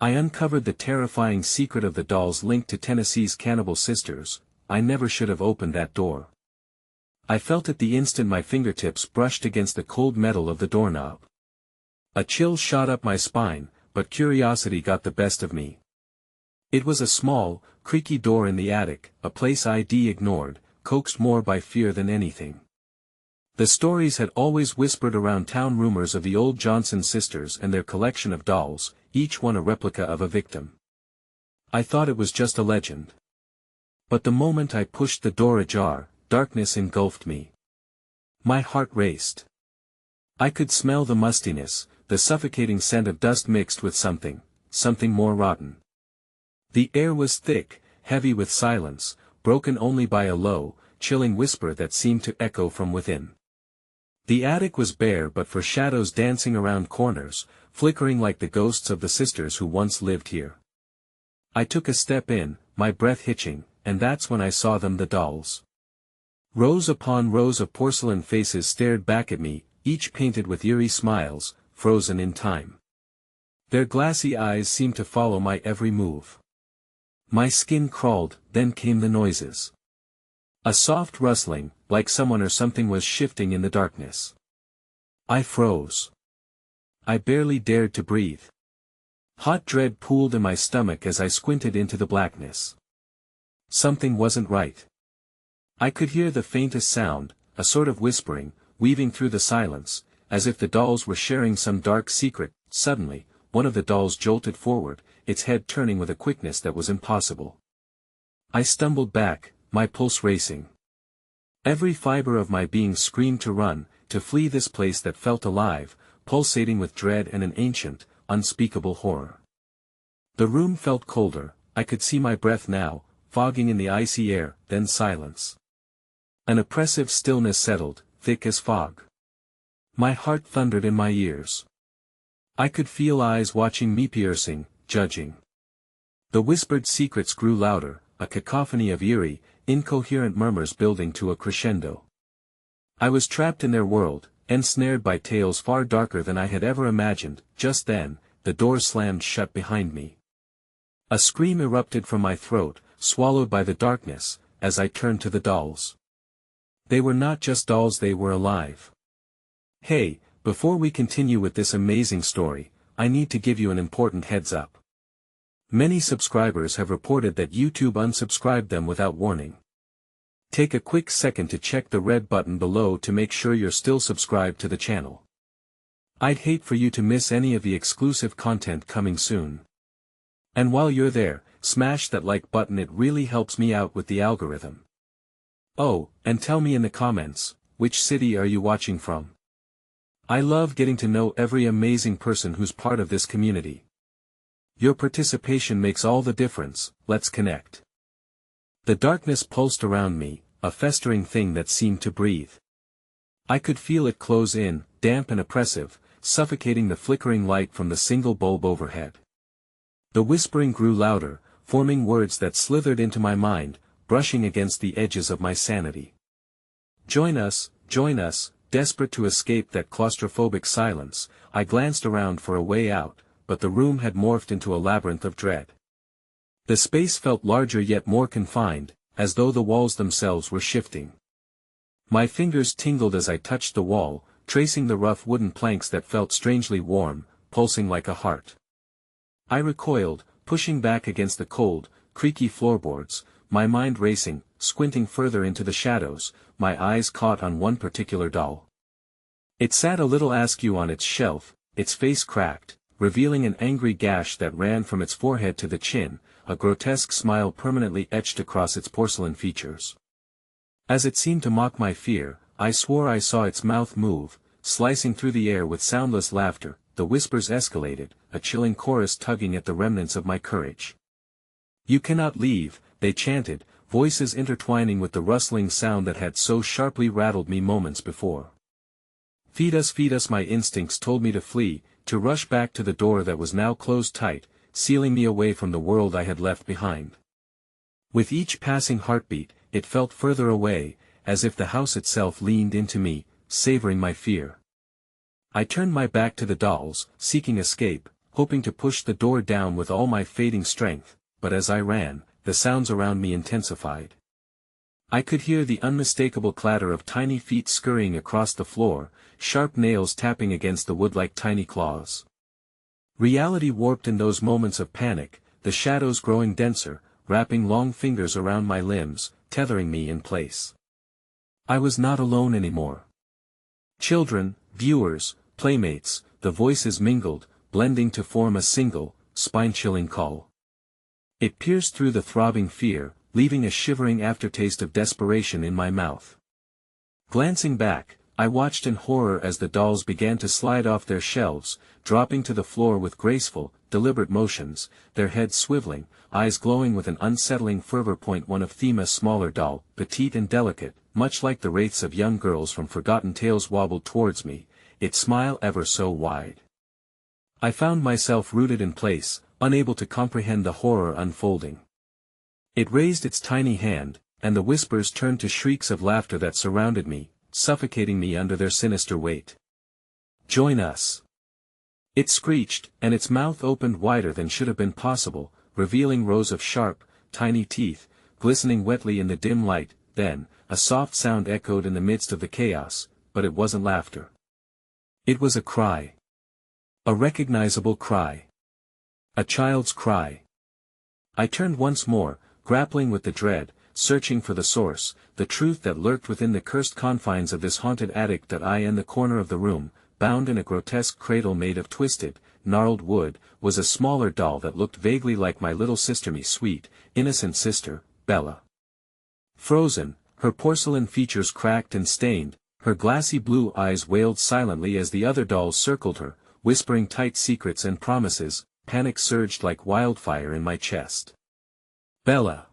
I uncovered the terrifying secret of the dolls linked to Tennessee's cannibal sisters. I never should have opened that door. I felt it the instant my fingertips brushed against the cold metal of the doorknob. A chill shot up my spine, but curiosity got the best of me. It was a small, creaky door in the attic, a place I'd ignored, coaxed more by fear than anything. The stories had always whispered around town rumors of the old Johnson sisters and their collection of dolls, each one a replica of a victim. I thought it was just a legend. But the moment I pushed the door ajar, darkness engulfed me. My heart raced. I could smell the mustiness, the suffocating scent of dust mixed with something more rotten. The air was thick, heavy with silence, broken only by a low, chilling whisper that seemed to echo from within. The attic was bare but for shadows dancing around corners, flickering like the ghosts of the sisters who once lived here. I took a step in, my breath hitching, and that's when I saw them, the dolls. Rows upon rows of porcelain faces stared back at me, each painted with eerie smiles, frozen in time. Their glassy eyes seemed to follow my every move. My skin crawled, then came the noises. A soft rustling, like someone or something was shifting in the darkness. I froze. I barely dared to breathe. Hot dread pooled in my stomach as I squinted into the blackness. Something wasn't right. I could hear the faintest sound, a sort of whispering, weaving through the silence, as if the dolls were sharing some dark secret. Suddenly, one of the dolls jolted forward, its head turning with a quickness that was impossible. I stumbled back, my pulse racing. Every fiber of my being screamed to run, to flee this place that felt alive, pulsating with dread and an ancient, unspeakable horror. The room felt colder, I could see my breath now, fogging in the icy air, then silence. An oppressive stillness settled, thick as fog. My heart thundered in my ears. I could feel eyes watching me, piercing, judging. The whispered secrets grew louder, a cacophony of eerie, incoherent murmurs building to a crescendo. I was trapped in their world, ensnared by tales far darker than I had ever imagined. Just then, the door slammed shut behind me. A scream erupted from my throat, swallowed by the darkness, as I turned to the dolls. They were not just dolls, they were alive. Hey, before we continue with this amazing story, I need to give you an important heads up. Many subscribers have reported that YouTube unsubscribed them without warning. Take a quick second to check the red button below to make sure you're still subscribed to the channel. I'd hate for you to miss any of the exclusive content coming soon. And while you're there, smash that like button, it really helps me out with the algorithm. Oh, and tell me in the comments, which city are you watching from? I love getting to know every amazing person who's part of this community. Your participation makes all the difference. Let's connect. The darkness pulsed around me, a festering thing that seemed to breathe. I could feel it close in, damp and oppressive, suffocating the flickering light from the single bulb overhead. The whispering grew louder, forming words that slithered into my mind, brushing against the edges of my sanity. Join us, desperate to escape that claustrophobic silence. I glanced around for a way out, but the room had morphed into a labyrinth of dread. The space felt larger yet more confined, as though the walls themselves were shifting. My fingers tingled as I touched the wall, tracing the rough wooden planks that felt strangely warm, pulsing like a heart. I recoiled, pushing back against the cold, creaky floorboards, my mind racing, squinting further into the shadows. My eyes caught on one particular doll. It sat a little askew on its shelf, its face cracked, revealing an angry gash that ran from its forehead to the chin, a grotesque smile permanently etched across its porcelain features. As it seemed to mock my fear, I swore I saw its mouth move, slicing through the air with soundless laughter. The whispers escalated, a chilling chorus tugging at the remnants of my courage. "You cannot leave," they chanted, voices intertwining with the rustling sound that had so sharply rattled me moments before. Feed us, my instincts told me to flee, to rush back to the door that was now closed tight, sealing me away from the world I had left behind. With each passing heartbeat, it felt further away, as if the house itself leaned into me, savoring my fear. I turned my back to the dolls, seeking escape, hoping to push the door down with all my fading strength, but as I ran, the sounds around me intensified. I could hear the unmistakable clatter of tiny feet scurrying across the floor, sharp nails tapping against the wood like tiny claws. Reality warped in those moments of panic, the shadows growing denser, wrapping long fingers around my limbs, tethering me in place. I was not alone anymore. Children, viewers, playmates, the voices mingled, blending to form a single, spine-chilling call. It pierced through the throbbing fear, leaving a shivering aftertaste of desperation in my mouth. Glancing back, I watched in horror as the dolls began to slide off their shelves, dropping to the floor with graceful, deliberate motions, their heads swiveling, eyes glowing with an unsettling fervor. One of Thema's smaller doll, petite and delicate, much like the wraiths of young girls from forgotten tales, wobbled towards me, its smile ever so wide. I found myself rooted in place, unable to comprehend the horror unfolding. It raised its tiny hand, and the whispers turned to shrieks of laughter that surrounded me, suffocating me under their sinister weight. "Join us!" It screeched, and its mouth opened wider than should have been possible, revealing rows of sharp, tiny teeth, glistening wetly in the dim light. Then, a soft sound echoed in the midst of the chaos, but it wasn't laughter. It was a cry. A recognizable cry. A child's cry. I turned once more, grappling with the dread, searching for the source, the truth that lurked within the cursed confines of this haunted attic. That I in the corner of the room, bound in a grotesque cradle made of twisted, gnarled wood, was a smaller doll that looked vaguely like my little sister, me sweet, innocent sister, Bella. Frozen, her porcelain features cracked and stained, her glassy blue eyes wailed silently as the other dolls circled her, whispering tight secrets and promises. Panic surged like wildfire in my chest. "Bella!"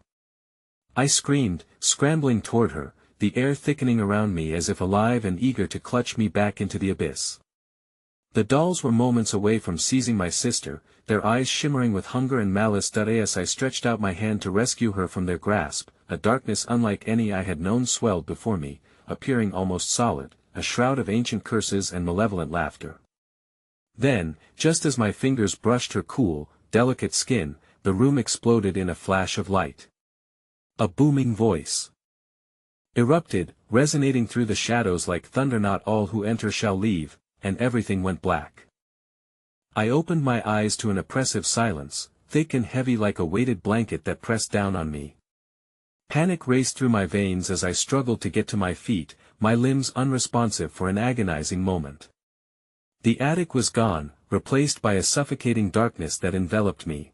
I screamed, scrambling toward her, the air thickening around me as if alive and eager to clutch me back into the abyss. The dolls were moments away from seizing my sister, their eyes shimmering with hunger and malice. As I stretched out my hand to rescue her from their grasp, a darkness unlike any I had known swelled before me, appearing almost solid, a shroud of ancient curses and malevolent laughter. Then, just as my fingers brushed her cool, delicate skin, the room exploded in a flash of light. A booming voice erupted, resonating through the shadows like thunder. "Not all who enter shall leave," and everything went black. I opened my eyes to an oppressive silence, thick and heavy like a weighted blanket that pressed down on me. Panic raced through my veins as I struggled to get to my feet, my limbs unresponsive for an agonizing moment. The attic was gone, replaced by a suffocating darkness that enveloped me.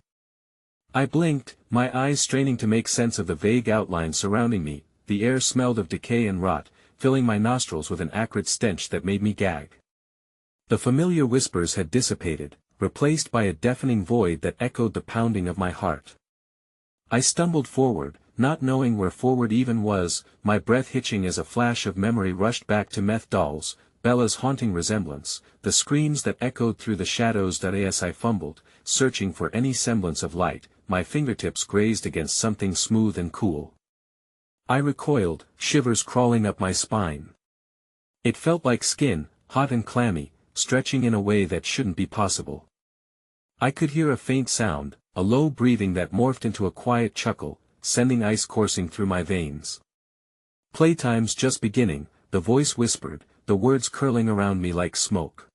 I blinked, my eyes straining to make sense of the vague outlines surrounding me. The air smelled of decay and rot, filling my nostrils with an acrid stench that made me gag. The familiar whispers had dissipated, replaced by a deafening void that echoed the pounding of my heart. I stumbled forward, not knowing where forward even was, my breath hitching as a flash of memory rushed back to Meth dolls, Bella's haunting resemblance, the screams that echoed through the shadows. As I fumbled, searching for any semblance of light, my fingertips grazed against something smooth and cool. I recoiled, shivers crawling up my spine. It felt like skin, hot and clammy, stretching in a way that shouldn't be possible. I could hear a faint sound, a low breathing that morphed into a quiet chuckle, sending ice coursing through my veins. "Playtime's just beginning," the voice whispered, the words curling around me like smoke.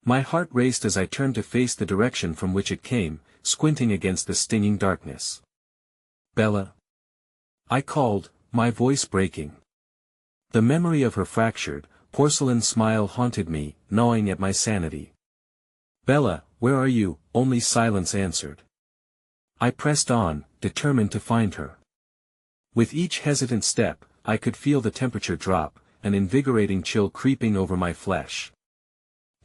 My heart raced as I turned to face the direction from which it came, squinting against the stinging darkness. "Bella!" I called, my voice breaking. The memory of her fractured, porcelain smile haunted me, gnawing at my sanity. "Bella, where are you?" Only silence answered. I pressed on, determined to find her. With each hesitant step, I could feel the temperature drop, an invigorating chill creeping over my flesh.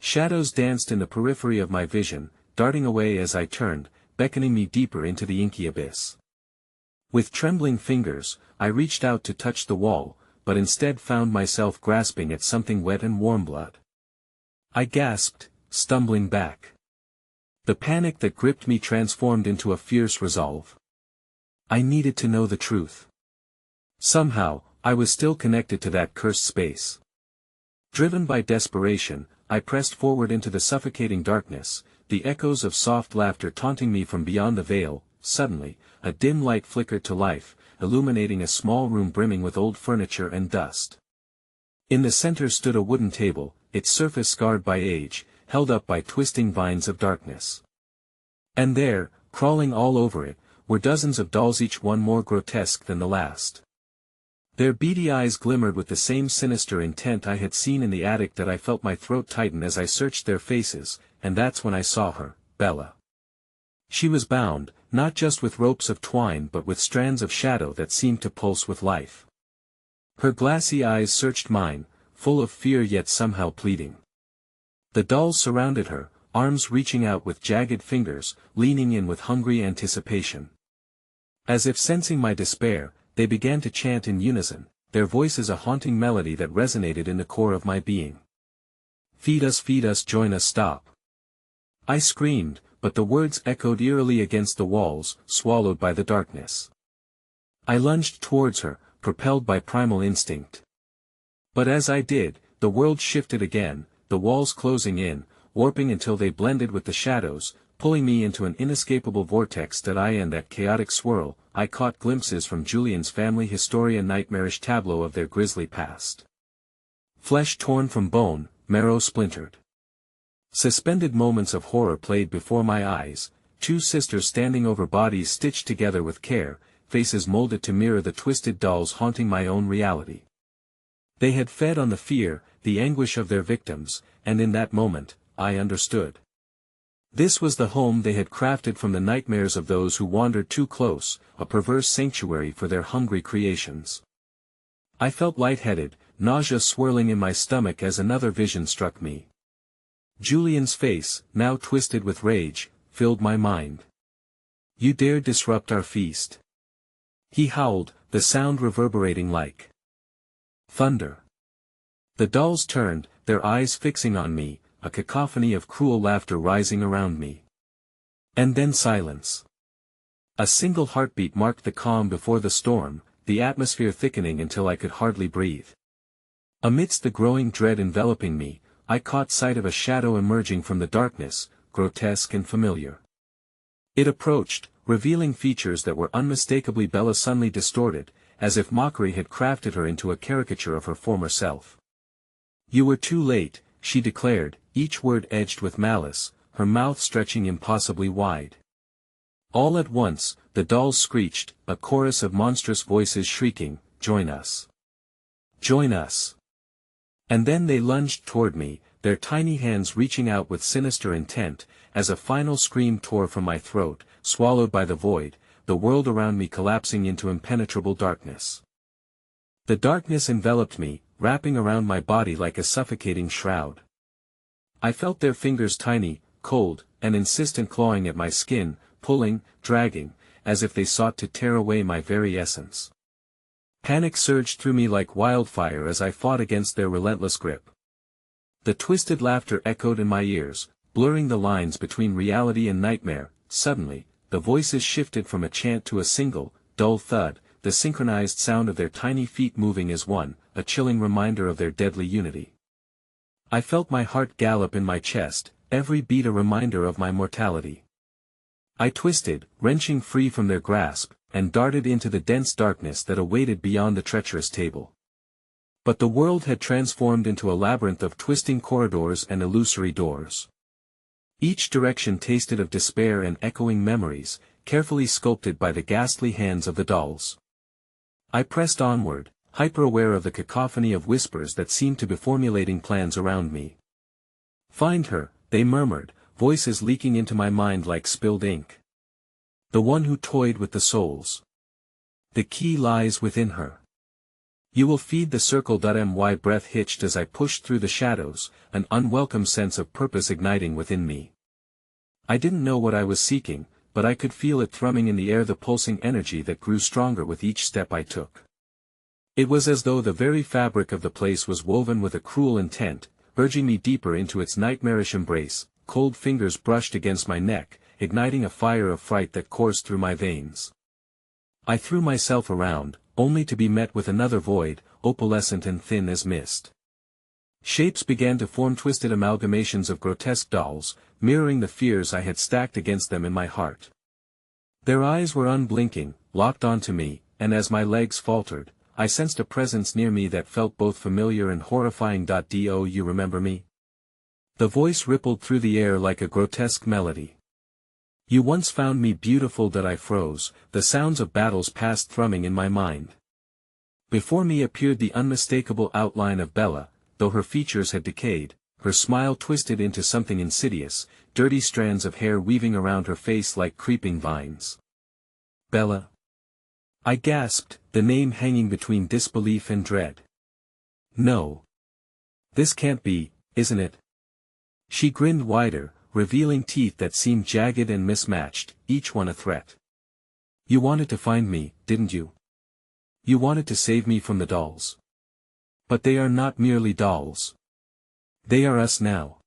Shadows danced in the periphery of my vision, darting away as I turned, beckoning me deeper into the inky abyss. With trembling fingers, I reached out to touch the wall, but instead found myself grasping at something wet and warm. Blood. I gasped, stumbling back. The panic that gripped me transformed into a fierce resolve. I needed to know the truth. Somehow, I was still connected to that cursed space. Driven by desperation, I pressed forward into the suffocating darkness, the echoes of soft laughter taunting me from beyond the veil. Suddenly, a dim light flickered to life, illuminating a small room brimming with old furniture and dust. In the center stood a wooden table, its surface scarred by age, held up by twisting vines of darkness. And there, crawling all over it, were dozens of dolls, each one more grotesque than the last. Their beady eyes glimmered with the same sinister intent I had seen in the attic. That I felt my throat tighten as I searched their faces, and that's when I saw her, Bella. She was bound, not just with ropes of twine but with strands of shadow that seemed to pulse with life. Her glassy eyes searched mine, full of fear yet somehow pleading. The dolls surrounded her, arms reaching out with jagged fingers, leaning in with hungry anticipation. As if sensing my despair, they began to chant in unison, their voices a haunting melody that resonated in the core of my being. Feed us, join us, stop. I screamed, but the words echoed eerily against the walls, swallowed by the darkness. I lunged towards her, propelled by primal instinct. But as I did, the world shifted again, the walls closing in, warping until they blended with the shadows, pulling me into an inescapable vortex. In that chaotic swirl, I caught glimpses from Julian's family history, a nightmarish tableau of their grisly past. Flesh torn from bone, marrow splintered. Suspended moments of horror played before my eyes, two sisters standing over bodies stitched together with care, faces molded to mirror the twisted dolls haunting my own reality. They had fed on the fear, the anguish of their victims, and in that moment, I understood. This was the home they had crafted from the nightmares of those who wandered too close, a perverse sanctuary for their hungry creations. I felt lightheaded, nausea swirling in my stomach as another vision struck me. Julian's face, now twisted with rage, filled my mind. You dared disrupt our feast. He howled, the sound reverberating like thunder. The dolls turned, their eyes fixing on me, a cacophony of cruel laughter rising around me. And then silence. A single heartbeat marked the calm before the storm, the atmosphere thickening until I could hardly breathe. Amidst the growing dread enveloping me, I caught sight of a shadow emerging from the darkness, grotesque and familiar. It approached, revealing features that were unmistakably Bella, suddenly distorted, as if mockery had crafted her into a caricature of her former self. You were too late, she declared, each word edged with malice, her mouth stretching impossibly wide. All at once, the dolls screeched, a chorus of monstrous voices shrieking, "Join us! Join us!" And then they lunged toward me, their tiny hands reaching out with sinister intent, as a final scream tore from my throat, swallowed by the void, the world around me collapsing into impenetrable darkness. The darkness enveloped me, wrapping around my body like a suffocating shroud. I felt their fingers, tiny, cold, and insistent, clawing at my skin, pulling, dragging, as if they sought to tear away my very essence. Panic surged through me like wildfire as I fought against their relentless grip. The twisted laughter echoed in my ears, blurring the lines between reality and nightmare. Suddenly, the voices shifted from a chant to a single, dull thud, the synchronized sound of their tiny feet moving as one, a chilling reminder of their deadly unity. I felt my heart gallop in my chest, every beat a reminder of my mortality. I twisted, wrenching free from their grasp, and darted into the dense darkness that awaited beyond the treacherous table. But the world had transformed into a labyrinth of twisting corridors and illusory doors. Each direction tasted of despair and echoing memories, carefully sculpted by the ghastly hands of the dolls. I pressed onward, hyper-aware of the cacophony of whispers that seemed to be formulating plans around me. Find her, they murmured, voices leaking into my mind like spilled ink. The one who toyed with the souls. The key lies within her. You will feed the circle. My breath hitched as I pushed through the shadows, an unwelcome sense of purpose igniting within me. I didn't know what I was seeking, but I could feel it thrumming in the air, the pulsing energy that grew stronger with each step I took. It was as though the very fabric of the place was woven with a cruel intent, urging me deeper into its nightmarish embrace. Cold fingers brushed against my neck, igniting a fire of fright that coursed through my veins. I threw myself around, only to be met with another void, opalescent and thin as mist. Shapes began to form twisted amalgamations of grotesque dolls, mirroring the fears I had stacked against them in my heart. Their eyes were unblinking, locked onto me, and as my legs faltered, I sensed a presence near me that felt both familiar and horrifying. Do you remember me? The voice rippled through the air like a grotesque melody. You once found me beautiful. That I froze, the sounds of battles passed thrumming in my mind. Before me appeared the unmistakable outline of Bella, though her features had decayed, her smile twisted into something insidious, dirty strands of hair weaving around her face like creeping vines. Bella? I gasped, the name hanging between disbelief and dread. No. This can't be, isn't it? She grinned wider, revealing teeth that seemed jagged and mismatched, each one a threat. You wanted to find me, didn't you? You wanted to save me from the dolls. But they are not merely dolls. They are us now.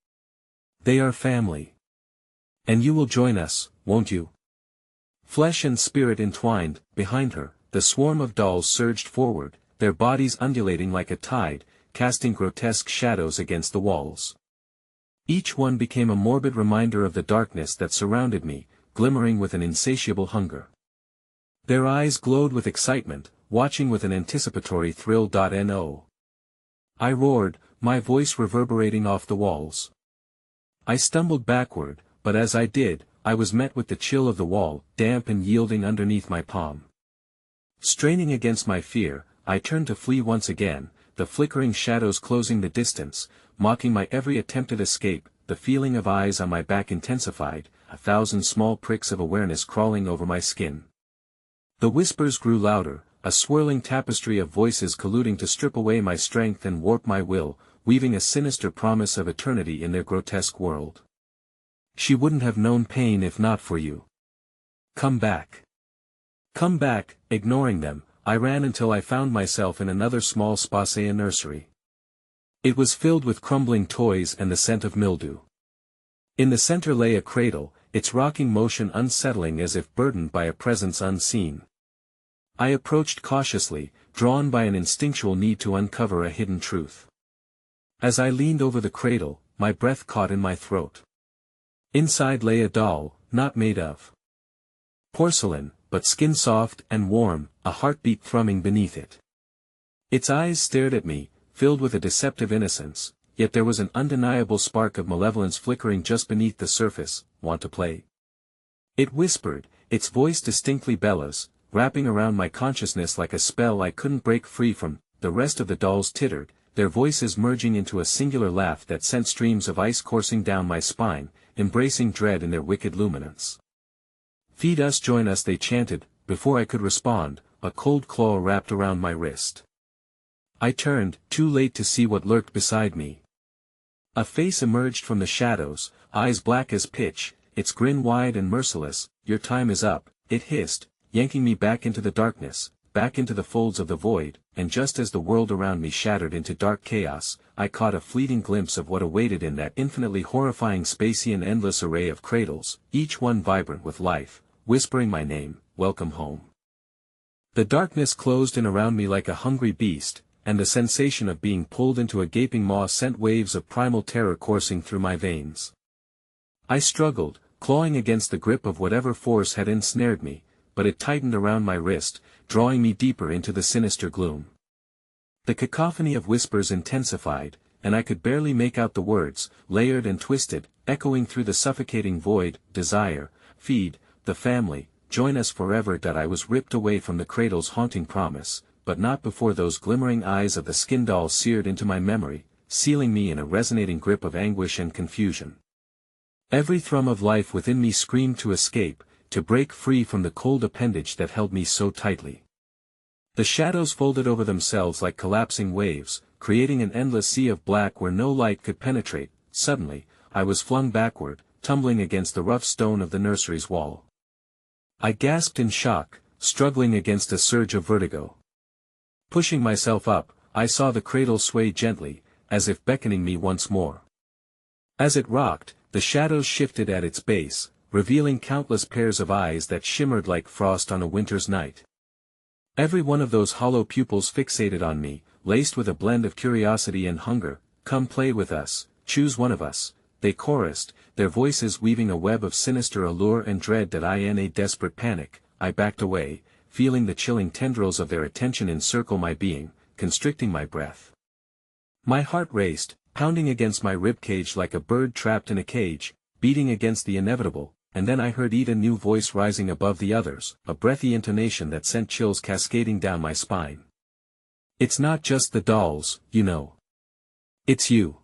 They are family. And you will join us, won't you? Flesh and spirit entwined, behind her, the swarm of dolls surged forward, their bodies undulating like a tide, casting grotesque shadows against the walls. Each one became a morbid reminder of the darkness that surrounded me, glimmering with an insatiable hunger. Their eyes glowed with excitement, watching with an anticipatory thrill. No. I roared, my voice reverberating off the walls. I stumbled backward, but as I did, I was met with the chill of the wall, damp and yielding underneath my palm. Straining against my fear, I turned to flee once again, the flickering shadows closing the distance, mocking my every attempted escape. The feeling of eyes on my back intensified, 1,000 small pricks of awareness crawling over my skin. The whispers grew louder, a swirling tapestry of voices colluding to strip away my strength and warp my will, weaving a sinister promise of eternity in their grotesque world. She wouldn't have known pain if not for you. Come back. Come back. Ignoring them, I ran until I found myself in another small Spasea nursery. It was filled with crumbling toys and the scent of mildew. In the center lay a cradle, its rocking motion unsettling as if burdened by a presence unseen. I approached cautiously, drawn by an instinctual need to uncover a hidden truth. As I leaned over the cradle, my breath caught in my throat. Inside lay a doll, not made of porcelain, but skin soft and warm, a heartbeat thrumming beneath it. Its eyes stared at me, filled with a deceptive innocence, yet there was an undeniable spark of malevolence flickering just beneath the surface. Want to play? It whispered, its voice distinctly Bella's, wrapping around my consciousness like a spell I couldn't break free from. The rest of the dolls tittered, their voices merging into a singular laugh that sent streams of ice coursing down my spine, embracing dread in their wicked luminance. Feed us, join us, they chanted. Before I could respond, a cold claw wrapped around my wrist. I turned, too late to see what lurked beside me. A face emerged from the shadows, eyes black as pitch, its grin wide and merciless. Your time is up, it hissed, yanking me back into the darkness, back into the folds of the void, and just as the world around me shattered into dark chaos, I caught a fleeting glimpse of what awaited in that infinitely horrifying Spasian endless array of cradles, each one vibrant with life, whispering my name, welcome home. The darkness closed in around me like a hungry beast, and the sensation of being pulled into a gaping maw sent waves of primal terror coursing through my veins. I struggled, clawing against the grip of whatever force had ensnared me, but it tightened around my wrist, drawing me deeper into the sinister gloom. The cacophony of whispers intensified, and I could barely make out the words, layered and twisted, echoing through the suffocating void. Desire, feed, the family, join us forever. I was ripped away from the cradle's haunting promise, but not before those glimmering eyes of the skin doll seared into my memory, sealing me in a resonating grip of anguish and confusion. Every thrum of life within me screamed to escape, to break free from the cold appendage that held me so tightly. The shadows folded over themselves like collapsing waves, creating an endless sea of black where no light could penetrate. Suddenly, I was flung backward, tumbling against the rough stone of the nursery's wall. I gasped in shock, struggling against a surge of vertigo. Pushing myself up, I saw the cradle sway gently, as if beckoning me once more. As it rocked, the shadows shifted at its base, revealing countless pairs of eyes that shimmered like frost on a winter's night. Every one of those hollow pupils fixated on me, laced with a blend of curiosity and hunger, Come play with us, choose one of us, they chorused, their voices weaving a web of sinister allure and dread that in a desperate panic, I backed away, feeling the chilling tendrils of their attention encircle my being, constricting my breath. My heart raced, pounding against my ribcage like a bird trapped in a cage, beating against the inevitable, and then I heard a new voice rising above the others, a breathy intonation that sent chills cascading down my spine. It's not just the dolls, you know. It's you.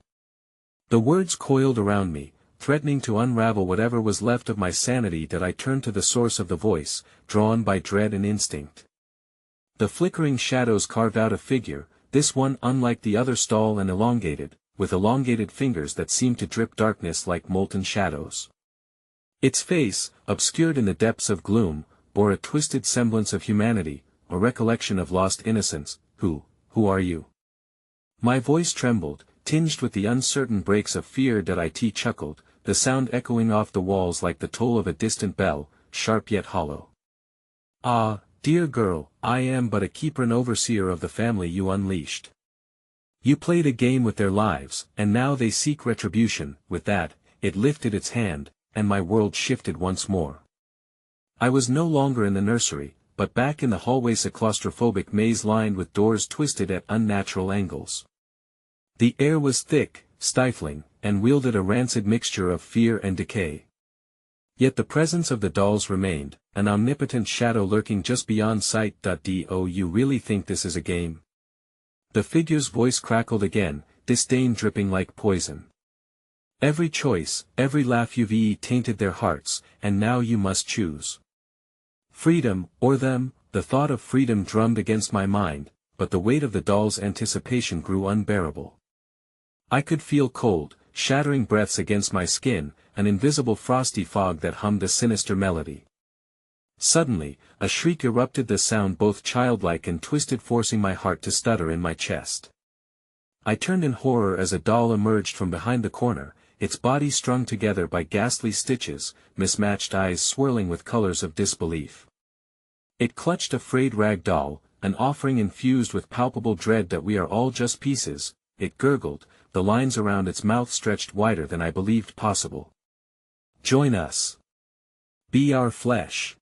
The words coiled around me, threatening to unravel whatever was left of my sanity that I turned to the source of the voice, drawn by dread and instinct. The flickering shadows carved out a figure, this one unlike the other, tall and elongated, with elongated fingers that seemed to drip darkness like molten shadows. Its face, obscured in the depths of gloom, bore a twisted semblance of humanity, a recollection of lost innocence. Who are you? My voice trembled, tinged with the uncertain breaks of fear. It chuckled, the sound echoing off the walls like the toll of a distant bell, sharp yet hollow. Ah, dear girl, I am but a keeper and overseer of the family you unleashed. You played a game with their lives, and now they seek retribution. With that, it lifted its hand, and my world shifted once more. I was no longer in the nursery, but back in the hallways, a claustrophobic maze lined with doors twisted at unnatural angles. The air was thick, stifling, and wielded a rancid mixture of fear and decay. Yet the presence of the dolls remained, an omnipotent shadow lurking just beyond sight. Do you really think this is a game? The figure's voice crackled again, disdain dripping like poison. Every choice, every laugh you've tainted their hearts, and now you must choose. Freedom, or them. The thought of freedom drummed against my mind, but the weight of the doll's anticipation grew unbearable. I could feel cold, shattering breaths against my skin, an invisible frosty fog that hummed a sinister melody. Suddenly, a shriek erupted, the sound both childlike and twisted, forcing my heart to stutter in my chest. I turned in horror as a doll emerged from behind the corner, its body strung together by ghastly stitches, mismatched eyes swirling with colors of disbelief. It clutched a frayed rag doll, an offering infused with palpable dread. We are all just pieces, it gurgled, the lines around its mouth stretched wider than I believed possible. Join us. Be our flesh.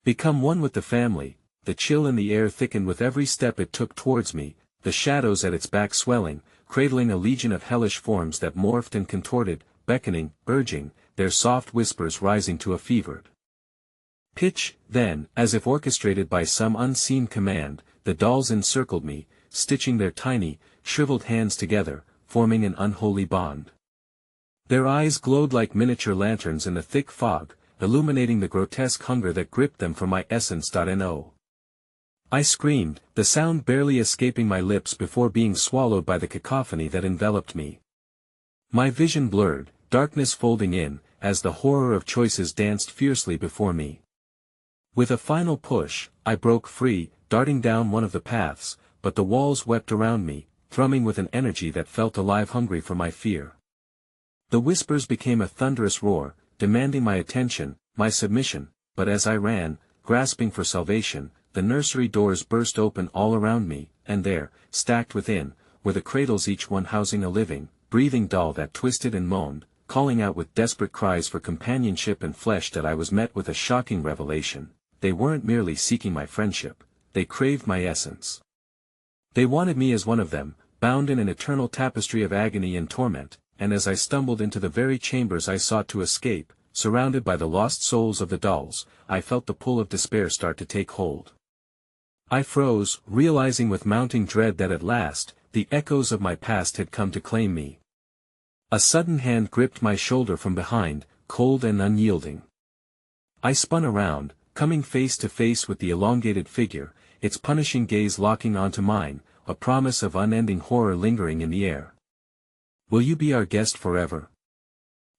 Become one with the family. The chill in the air thickened with every step it took towards me, the shadows at its back swelling, cradling a legion of hellish forms that morphed and contorted, beckoning, urging, their soft whispers rising to a fevered pitch. Then, as if orchestrated by some unseen command, the dolls encircled me, stitching their tiny, shriveled hands together, forming an unholy bond. Their eyes glowed like miniature lanterns in the thick fog, illuminating the grotesque hunger that gripped them for my essence. No. I screamed, the sound barely escaping my lips before being swallowed by the cacophony that enveloped me. My vision blurred, darkness folding in, as the horror of choices danced fiercely before me. With a final push, I broke free, darting down one of the paths, but the walls wept around me, thrumming with an energy that felt alive, hungry for my fear. The whispers became a thunderous roar, demanding my attention, my submission, but as I ran, grasping for salvation, the nursery doors burst open all around me, and there, stacked within, were the cradles, each one housing a living, breathing doll that twisted and moaned, calling out with desperate cries for companionship and flesh. I was met with a shocking revelation. They weren't merely seeking my friendship, they craved my essence. They wanted me as one of them, bound in an eternal tapestry of agony and torment, and as I stumbled into the very chambers I sought to escape, surrounded by the lost souls of the dolls, I felt the pull of despair start to take hold. I froze, realizing with mounting dread that at last, the echoes of my past had come to claim me. A sudden hand gripped my shoulder from behind, cold and unyielding. I spun around, coming face to face with the elongated figure, its punishing gaze locking onto mine, a promise of unending horror lingering in the air. Will you be our guest forever?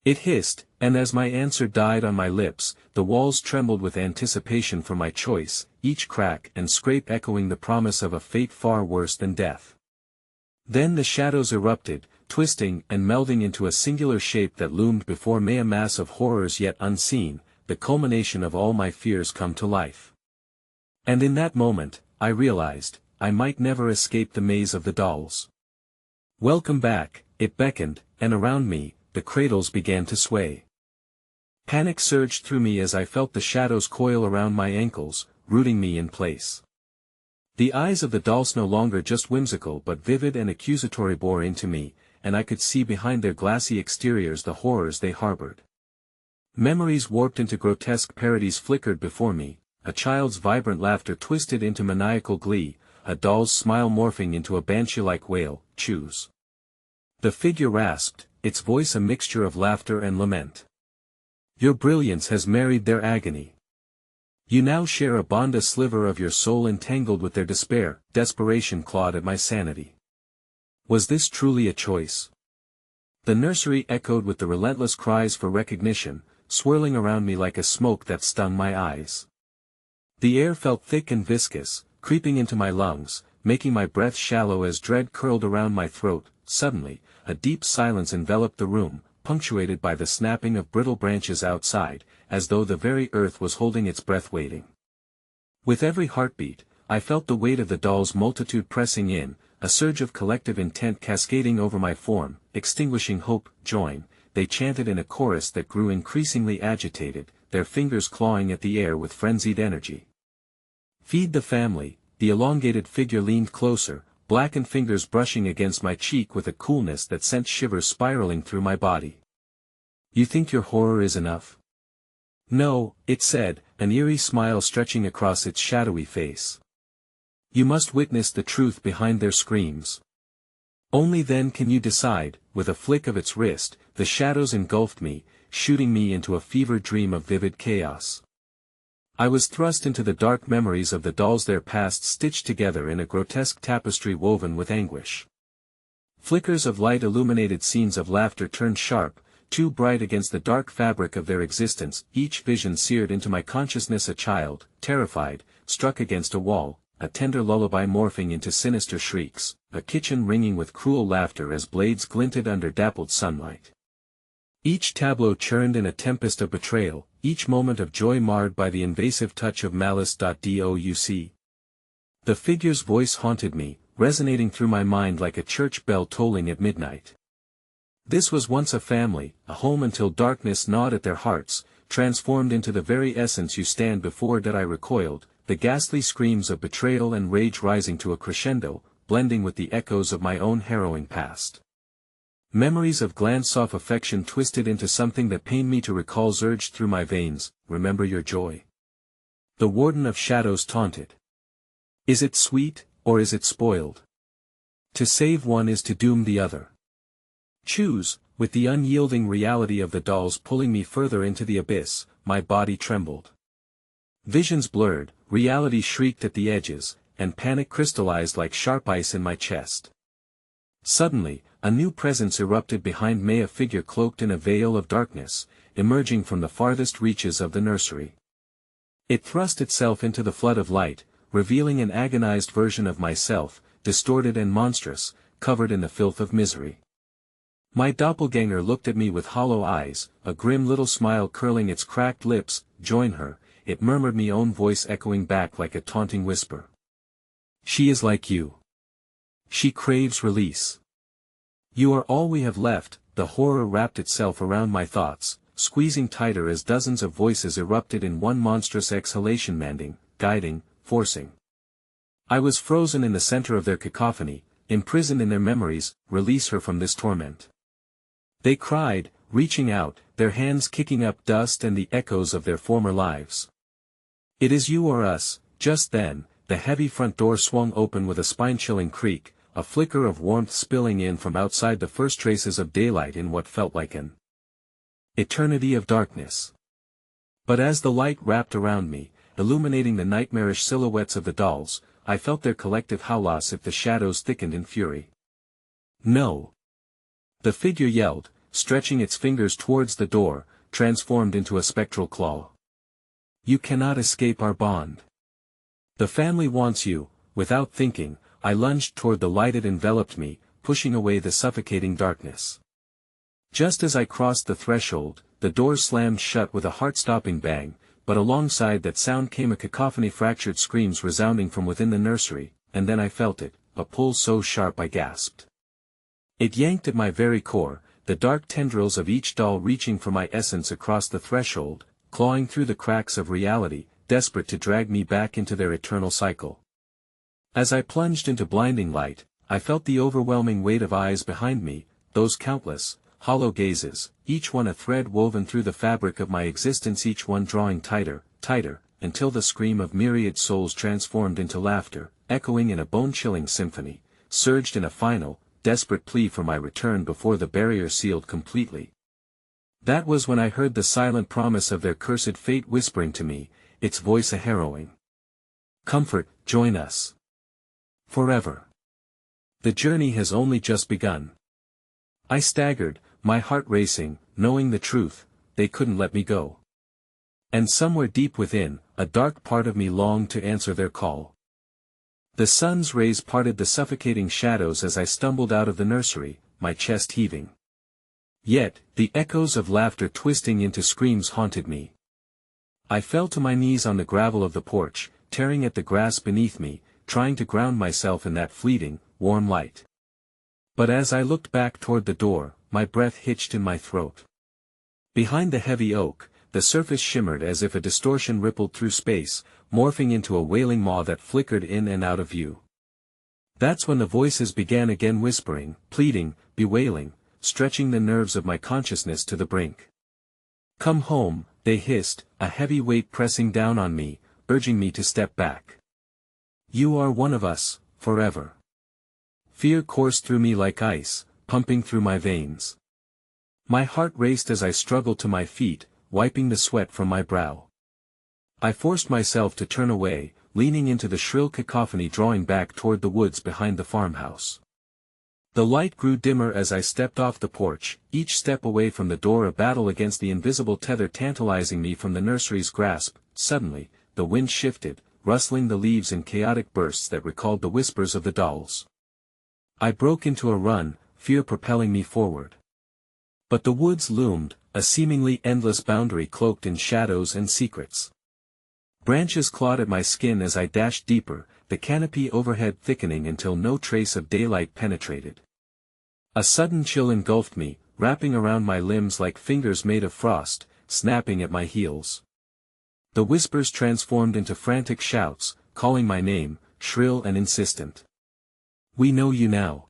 It hissed, and as my answer died on my lips, the walls trembled with anticipation for my choice, each crack and scrape echoing the promise of a fate far worse than death. Then the shadows erupted, twisting and melding into a singular shape that loomed before me, a mass of horrors yet unseen, the culmination of all my fears come to life. And in that moment, I realized, I might never escape the maze of the dolls. Welcome back, it beckoned, and around me, the cradles began to sway. Panic surged through me as I felt the shadows coil around my ankles, rooting me in place. The eyes of the dolls no longer just whimsical but vivid and accusatory bore into me, and I could see behind their glassy exteriors the horrors they harbored. Memories warped into grotesque parodies flickered before me, a child's vibrant laughter twisted into maniacal glee, a doll's smile morphing into a banshee-like wail, choose. The figure rasped, its voice a mixture of laughter and lament. Your brilliance has married their agony. You now share a bond, a sliver of your soul entangled with their despair. Desperation clawed at my sanity. Was this truly a choice? The nursery echoed with the relentless cries for recognition, swirling around me like a smoke that stung my eyes. The air felt thick and viscous, creeping into my lungs, making my breath shallow as dread curled around my throat. Suddenly, a deep silence enveloped the room, punctuated by the snapping of brittle branches outside, as though the very earth was holding its breath waiting. With every heartbeat, I felt the weight of the doll's multitude pressing in, a surge of collective intent cascading over my form, extinguishing hope. Join, they chanted in a chorus that grew increasingly agitated, their fingers clawing at the air with frenzied energy. Feed the family. The elongated figure leaned closer, blackened fingers brushing against my cheek with a coolness that sent shivers spiraling through my body. You think your horror is enough? No, it said, an eerie smile stretching across its shadowy face. You must witness the truth behind their screams. Only then can you decide. With a flick of its wrist, the shadows engulfed me, shooting me into a fevered dream of vivid chaos. I was thrust into the dark memories of the dolls, their past stitched together in a grotesque tapestry woven with anguish. Flickers of light illuminated scenes of laughter turned sharp, too bright against the dark fabric of their existence. Each vision seared into my consciousness, a child, terrified, struck against a wall, a tender lullaby morphing into sinister shrieks, a kitchen ringing with cruel laughter as blades glinted under dappled sunlight. Each tableau churned in a tempest of betrayal, each moment of joy marred by the invasive touch of malice. Douc. The figure's voice haunted me, resonating through my mind like a church bell tolling at midnight. This was once a family, a home until darkness gnawed at their hearts, transformed into the very essence you stand before. I recoiled, the ghastly screams of betrayal and rage rising to a crescendo, blending with the echoes of my own harrowing past. Memories of glance-off affection twisted into something that pained me to recall surged through my veins. Remember your joy. The Warden of Shadows taunted. Is it sweet, or is it spoiled? To save one is to doom the other. Choose. With the unyielding reality of the dolls pulling me further into the abyss, my body trembled. Visions blurred, reality shrieked at the edges, and panic crystallized like sharp ice in my chest. Suddenly, a new presence erupted behind me, a figure cloaked in a veil of darkness, emerging from the farthest reaches of the nursery. It thrust itself into the flood of light, revealing an agonized version of myself, distorted and monstrous, covered in the filth of misery. My doppelganger looked at me with hollow eyes, a grim little smile curling its cracked lips. Join her, it murmured, my own voice echoing back like a taunting whisper. She is like you. She craves release. You are all we have left. The horror wrapped itself around my thoughts, squeezing tighter as dozens of voices erupted in one monstrous exhalation, manding, guiding, forcing. I was frozen in the center of their cacophony, imprisoned in their memories. Release her from this torment. They cried, reaching out, their hands kicking up dust and the echoes of their former lives. It is you or us. Just then, the heavy front door swung open with a spine-chilling creak, a flicker of warmth spilling in from outside, the first traces of daylight in what felt like an eternity of darkness. But as the light wrapped around me, illuminating the nightmarish silhouettes of the dolls, I felt their collective howls if the shadows thickened in fury. No! The figure yelled, stretching its fingers towards the door, transformed into a spectral claw. You cannot escape our bond. The family wants you. Without thinking, I lunged toward the light. It enveloped me, pushing away the suffocating darkness. Just as I crossed the threshold, the door slammed shut with a heart-stopping bang, but alongside that sound came a cacophony, fractured screams resounding from within the nursery, and then I felt it, a pull so sharp I gasped. It yanked at my very core, the dark tendrils of each doll reaching for my essence across the threshold, clawing through the cracks of reality, desperate to drag me back into their eternal cycle. As I plunged into blinding light, I felt the overwhelming weight of eyes behind me, those countless, hollow gazes, each one a thread woven through the fabric of my existence, each one drawing tighter, tighter, until the scream of myriad souls transformed into laughter, echoing in a bone-chilling symphony, surged in a final, desperate plea for my return before the barrier sealed completely. That was when I heard the silent promise of their cursed fate whispering to me, its voice a harrowing comfort, join us. Forever. The journey has only just begun. I staggered, my heart racing, knowing the truth, they couldn't let me go. And somewhere deep within, a dark part of me longed to answer their call. The sun's rays parted the suffocating shadows as I stumbled out of the nursery, my chest heaving. Yet, the echoes of laughter twisting into screams haunted me. I fell to my knees on the gravel of the porch, tearing at the grass beneath me, trying to ground myself in that fleeting, warm light. But as I looked back toward the door, my breath hitched in my throat. Behind the heavy oak, the surface shimmered as if a distortion rippled through space, morphing into a wailing maw that flickered in and out of view. That's when the voices began again, whispering, pleading, bewailing, stretching the nerves of my consciousness to the brink. Come home, they hissed, a heavy weight pressing down on me, urging me to step back. You are one of us, forever. Fear coursed through me like ice, pumping through my veins. My heart raced as I struggled to my feet, wiping the sweat from my brow. I forced myself to turn away, leaning into the shrill cacophony drawing back toward the woods behind the farmhouse. The light grew dimmer as I stepped off the porch, each step away from the door a battle against the invisible tether tantalizing me from the nursery's grasp. Suddenly, the wind shifted, rustling the leaves in chaotic bursts that recalled the whispers of the dolls. I broke into a run, fear propelling me forward. But the woods loomed, a seemingly endless boundary cloaked in shadows and secrets. Branches clawed at my skin as I dashed deeper, the canopy overhead thickening until no trace of daylight penetrated. A sudden chill engulfed me, wrapping around my limbs like fingers made of frost, snapping at my heels. The whispers transformed into frantic shouts, calling my name, shrill and insistent. We know you now.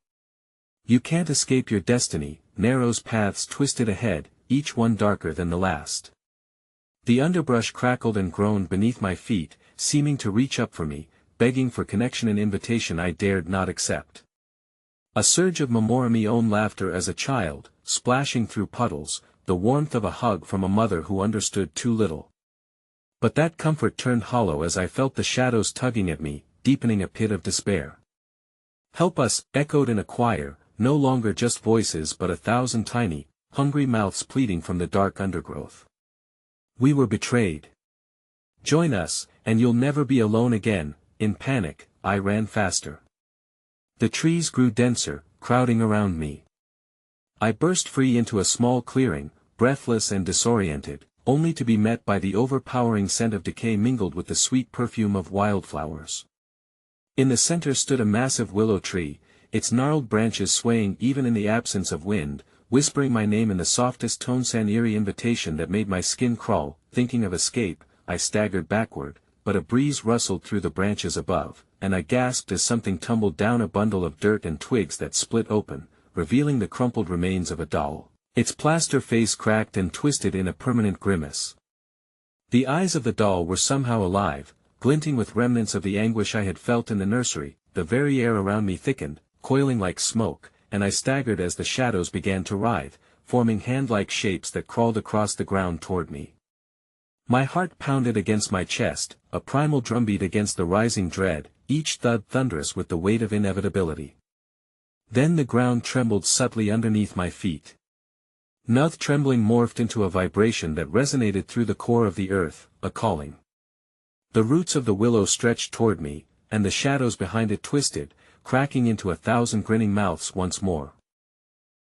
You can't escape your destiny. Narrow paths twisted ahead, each one darker than the last. The underbrush crackled and groaned beneath my feet, seeming to reach up for me, begging for connection, an invitation I dared not accept. A surge of Memorami own laughter as a child, splashing through puddles, the warmth of a hug from a mother who understood too little. But that comfort turned hollow as I felt the shadows tugging at me, deepening a pit of despair. Help us, echoed in a choir, no longer just voices but 1,000 tiny, hungry mouths pleading from the dark undergrowth. We were betrayed. Join us, and you'll never be alone again. In panic, I ran faster. The trees grew denser, crowding around me. I burst free into a small clearing, breathless and disoriented, only to be met by the overpowering scent of decay mingled with the sweet perfume of wildflowers. In the center stood a massive willow tree, its gnarled branches swaying even in the absence of wind, whispering my name in the softest tones, an eerie invitation that made my skin crawl. Thinking of escape, I staggered backward, but a breeze rustled through the branches above, and I gasped as something tumbled down, a bundle of dirt and twigs that split open, revealing the crumpled remains of a doll. Its plaster face cracked and twisted in a permanent grimace. The eyes of the doll were somehow alive, glinting with remnants of the anguish I had felt in the nursery. The very air around me thickened, coiling like smoke, and I staggered as the shadows began to writhe, forming hand-like shapes that crawled across the ground toward me. My heart pounded against my chest, a primal drumbeat against the rising dread, each thud thunderous with the weight of inevitability. Then the ground trembled subtly underneath my feet. Noth trembling morphed into a vibration that resonated through the core of the earth, a calling. The roots of the willow stretched toward me, and the shadows behind it twisted, cracking into 1,000 grinning mouths once more.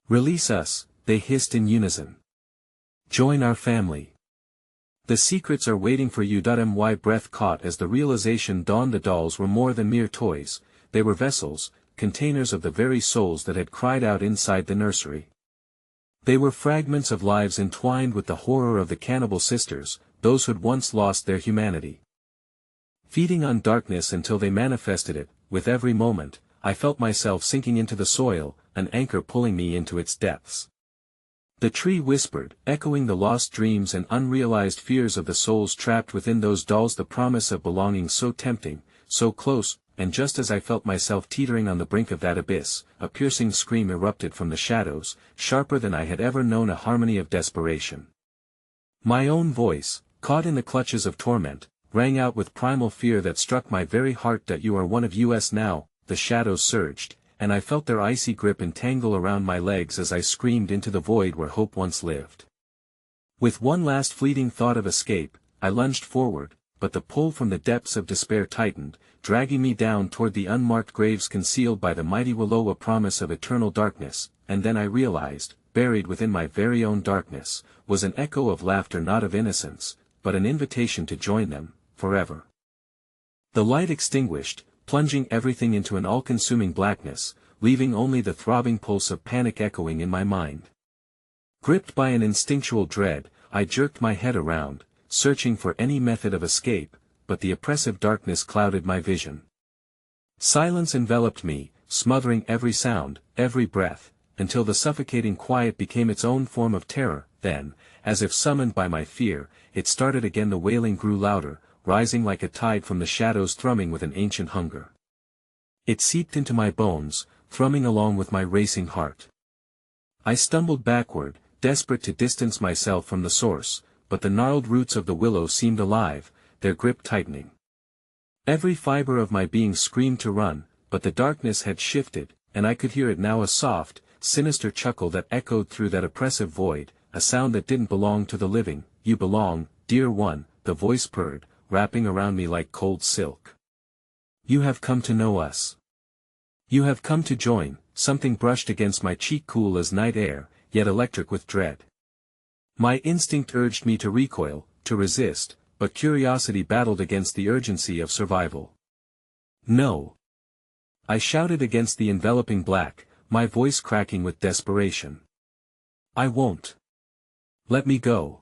Release us, they hissed in unison. Join our family. The secrets are waiting for you. My breath caught as the realization dawned. The dolls were more than mere toys, they were vessels, containers of the very souls that had cried out inside the nursery. They were fragments of lives entwined with the horror of the cannibal sisters, those who'd once lost their humanity. Feeding on darkness until they manifested it, with every moment, I felt myself sinking into the soil, an anchor pulling me into its depths. The tree whispered, echoing the lost dreams and unrealized fears of the souls trapped within those dolls, the promise of belonging so tempting, so close, and just as I felt myself teetering on the brink of that abyss, a piercing scream erupted from the shadows, sharper than I had ever known, a harmony of desperation. My own voice, caught in the clutches of torment, rang out with primal fear that struck my very heart. "That you are one of us now," the shadows surged, and I felt their icy grip entangle around my legs as I screamed into the void where hope once lived. With one last fleeting thought of escape, I lunged forward, but the pull from the depths of despair tightened, dragging me down toward the unmarked graves concealed by the mighty willow, a promise of eternal darkness. And then I realized, buried within my very own darkness, was an echo of laughter, not of innocence, but an invitation to join them, forever. The light extinguished, plunging everything into an all-consuming blackness, leaving only the throbbing pulse of panic echoing in my mind. Gripped by an instinctual dread, I jerked my head around, searching for any method of escape, but the oppressive darkness clouded my vision. Silence enveloped me, smothering every sound, every breath, until the suffocating quiet became its own form of terror. Then, as if summoned by my fear, it started again. The wailing grew louder, rising like a tide from the shadows, thrumming with an ancient hunger. It seeped into my bones, thrumming along with my racing heart. I stumbled backward, desperate to distance myself from the source, but the gnarled roots of the willow seemed alive, their grip tightening. Every fiber of my being screamed to run, but the darkness had shifted, and I could hear it now, a soft, sinister chuckle that echoed through that oppressive void, a sound that didn't belong to the living. "You belong, dear one," the voice purred, wrapping around me like cold silk. "You have come to know us. You have come to join." Something brushed against my cheek, cool as night air, yet electric with dread. My instinct urged me to recoil, to resist, but curiosity battled against the urgency of survival. "No!" I shouted against the enveloping black, my voice cracking with desperation. "I won't. Let me go."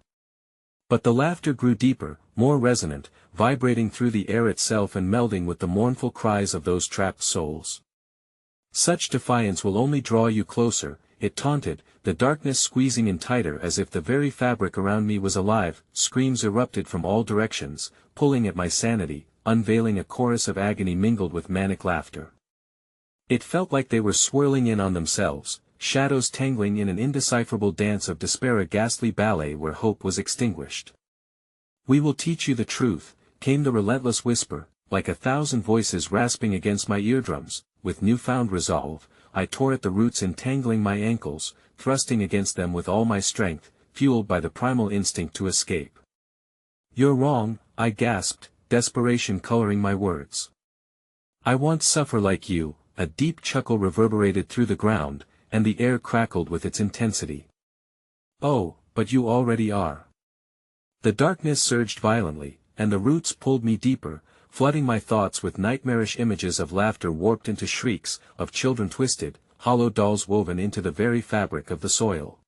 But the laughter grew deeper, more resonant, vibrating through the air itself and melding with the mournful cries of those trapped souls. "Such defiance will only draw you closer," it taunted, the darkness squeezing in tighter as if the very fabric around me was alive. Screams erupted from all directions, pulling at my sanity, unveiling a chorus of agony mingled with manic laughter. It felt like they were swirling in on themselves, shadows tangling in an indecipherable dance of despair, a ghastly ballet where hope was extinguished. "We will teach you the truth," came the relentless whisper, like 1,000 voices rasping against my eardrums. With newfound resolve, I tore at the roots entangling my ankles, thrusting against them with all my strength, fueled by the primal instinct to escape. "You're wrong," I gasped, desperation coloring my words. "I won't suffer like you." A deep chuckle reverberated through the ground, and the air crackled with its intensity. "Oh, but you already are." The darkness surged violently, and the roots pulled me deeper, flooding my thoughts with nightmarish images of laughter warped into shrieks, of children twisted, hollow dolls woven into the very fabric of the soil.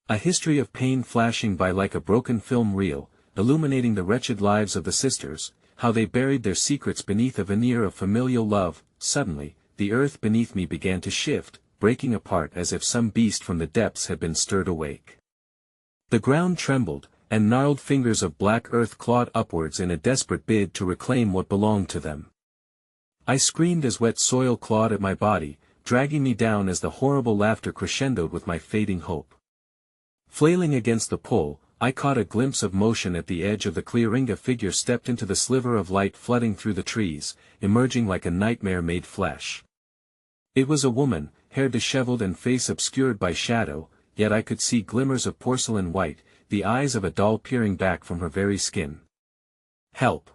A history of pain flashing by like a broken film reel, illuminating the wretched lives of the sisters, how they buried their secrets beneath a veneer of familial love. Suddenly, the earth beneath me began to shift, breaking apart as if some beast from the depths had been stirred awake. The ground trembled, and gnarled fingers of black earth clawed upwards in a desperate bid to reclaim what belonged to them. I screamed as wet soil clawed at my body, dragging me down as the horrible laughter crescendoed with my fading hope. Flailing against the pull, I caught a glimpse of motion at the edge of the clearing. A figure stepped into the sliver of light flooding through the trees, emerging like a nightmare made flesh. It was a woman, hair disheveled and face obscured by shadow, yet I could see glimmers of porcelain white, the eyes of a doll peering back from her very skin. "Help!"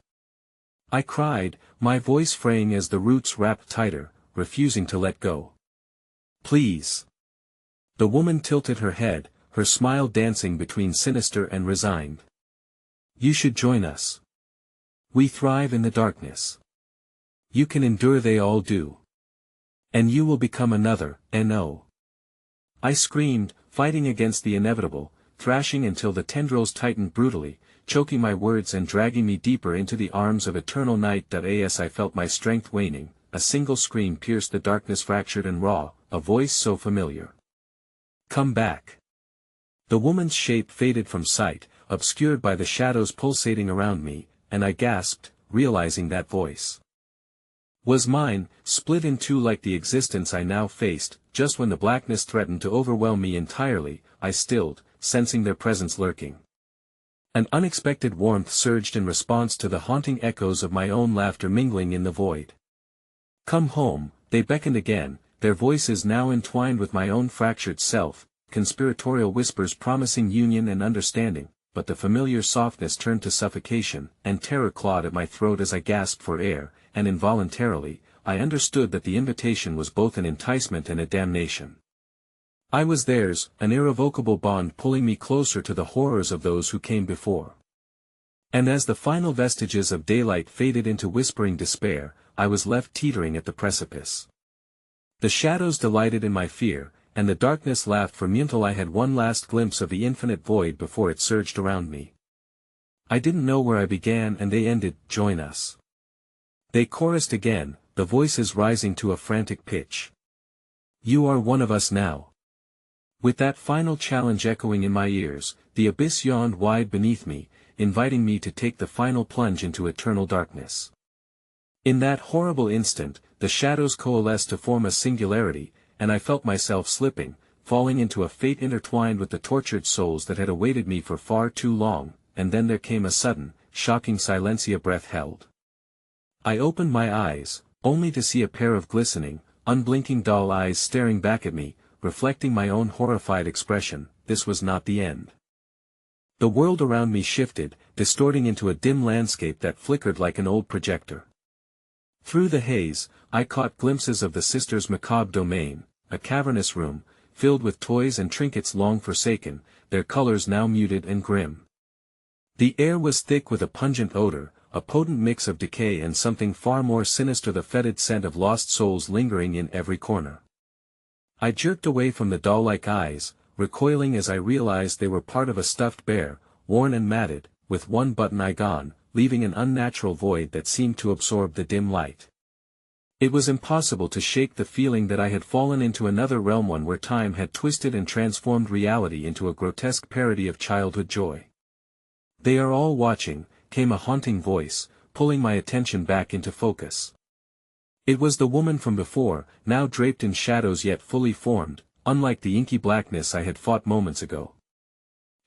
I cried, my voice fraying as the roots wrapped tighter, refusing to let go. "Please!" The woman tilted her head, her smile dancing between sinister and resigned. "You should join us. We thrive in the darkness. You can endure, they all do." And you will become another, N.O. I screamed, fighting against the inevitable, thrashing until the tendrils tightened brutally, choking my words and dragging me deeper into the arms of eternal night. As I felt my strength waning, a single scream pierced the darkness, fractured and raw, a voice so familiar. Come back. The woman's shape faded from sight, obscured by the shadows pulsating around me, and I gasped, realizing that voice was mine, split in two like the existence I now faced. Just when the blackness threatened to overwhelm me entirely, I stilled, sensing their presence lurking. An unexpected warmth surged in response to the haunting echoes of my own laughter mingling in the void. Come home, they beckoned again, their voices now entwined with my own fractured self, conspiratorial whispers promising union and understanding, but the familiar softness turned to suffocation, and terror clawed at my throat as I gasped for air, and involuntarily, I understood that the invitation was both an enticement and a damnation. I was theirs, an irrevocable bond pulling me closer to the horrors of those who came before. And as the final vestiges of daylight faded into whispering despair, I was left teetering at the precipice. The shadows delighted in my fear, and the darkness laughed for me until I had one last glimpse of the infinite void before it surged around me. I didn't know where I began and they ended. Join us. They chorused again, the voices rising to a frantic pitch. You are one of us now. With that final challenge echoing in my ears, the abyss yawned wide beneath me, inviting me to take the final plunge into eternal darkness. In that horrible instant, the shadows coalesced to form a singularity, and I felt myself slipping, falling into a fate intertwined with the tortured souls that had awaited me for far too long, and then there came a sudden, shocking silence. A breath held. I opened my eyes, only to see a pair of glistening, unblinking dull eyes staring back at me, reflecting my own horrified expression. This was not the end. The world around me shifted, distorting into a dim landscape that flickered like an old projector. Through the haze, I caught glimpses of the sisters' macabre domain, a cavernous room, filled with toys and trinkets long forsaken, their colors now muted and grim. The air was thick with a pungent odor, a potent mix of decay and something far more sinister, the fetid scent of lost souls lingering in every corner. I jerked away from the doll-like eyes, recoiling as I realized they were part of a stuffed bear, worn and matted, with one button eye gone, leaving an unnatural void that seemed to absorb the dim light. It was impossible to shake the feeling that I had fallen into another realm, one where time had twisted and transformed reality into a grotesque parody of childhood joy. They are all watching, came a haunting voice, pulling my attention back into focus. It was the woman from before, now draped in shadows yet fully formed, unlike the inky blackness I had fought moments ago.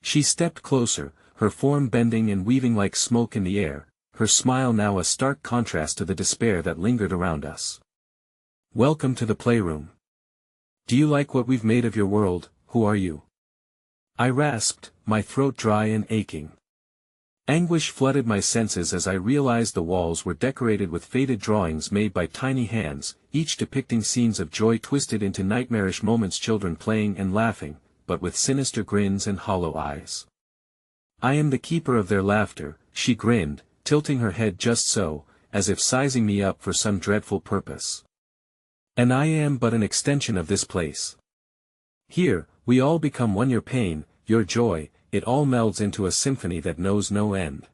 She stepped closer, her form bending and weaving like smoke in the air, her smile now a stark contrast to the despair that lingered around us. Welcome to the playroom. Do you like what we've made of your world? Who are you? I rasped, my throat dry and aching. Anguish flooded my senses as I realized the walls were decorated with faded drawings made by tiny hands, each depicting scenes of joy twisted into nightmarish moments, children playing and laughing, but with sinister grins and hollow eyes. I am the keeper of their laughter, she grinned, tilting her head just so, as if sizing me up for some dreadful purpose. And I am but an extension of this place. Here, we all become one, your pain, your joy, it all melds into a symphony that knows no end.